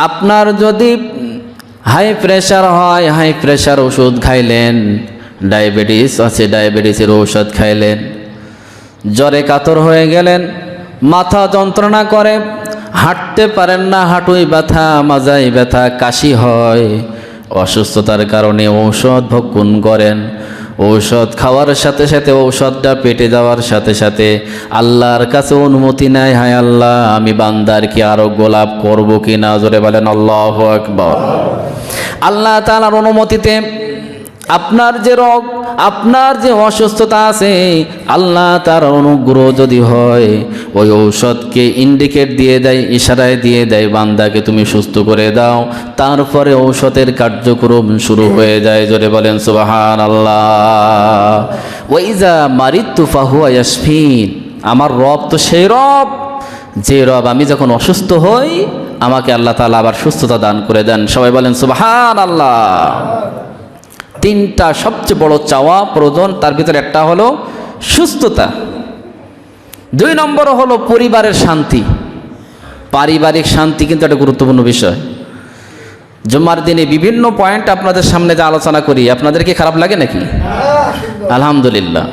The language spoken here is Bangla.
আপনার যদি হাই প্রেশার হয়, হাই প্রেশার ওষুধ খাইলেন, ডায়াবেটিস আছে, ডায়াবেটিসের ঔষধ খাইলেন, জ্বরে কাতর হয়ে গেলেন, মাথা যন্ত্রণা করে, হাঁটতে পারেন না, হাঁটুই ব্যথা, মাজাই ব্যথা, কাশি হয়, অসুস্থতার কারণে ঔষধ ভক্ষণ করেন, ঔষধ খাওয়ার সাথে সাথে ঔষধটা পেটে যাওয়ার সাথে সাথে আল্লাহর কাছে অনুমতি নেয়, হায় আল্লাহ আমি বান্দার কি আরোগ্য লাভ করবো কি না, জোরে বলেন আল্লাহু আকবার। আল্লাহ তাআলার অনুমতিতে আপনার যে রোগ, আপনার যে অসুস্থতা আছে, আল্লাহ তার অনুগ্রহ যদি হয়, ওই ঔষধকে ইন্ডিকেট দিয়ে দেয়, ইশারায় দিয়ে দেয়, বান্দাকে তুমি সুস্থ করে দাও, তারপরে ঔষধের কার্যক্রম শুরু হয়ে যায়। জোরে বলেন সুবহানাল্লাহ। ওয়াইজা মারিতু ফাহুয়া ইয়াশফিন, আমার রব তো সেই রব যে রব আমি যখন অসুস্থ হই আমাকে আল্লাহ তাআলা আবার সুস্থতা দান করে দেন। সবাই বলেন সুবহানাল্লাহ। তিনটা সবচেয়ে বড় চাওয়া প্রয়োজন, তার ভিতরে একটা হলো সুস্থতা, 2 নম্বর হলো পরিবারের শান্তি। পারিবারিক শান্তি কিন্তু একটা গুরুত্বপূর্ণ বিষয়। জুম্মার দিনে বিভিন্ন পয়েন্ট আপনাদের সামনে যে আলোচনা করি, আপনাদের কি খারাপ লাগে নাকি? আলহামদুলিল্লাহ।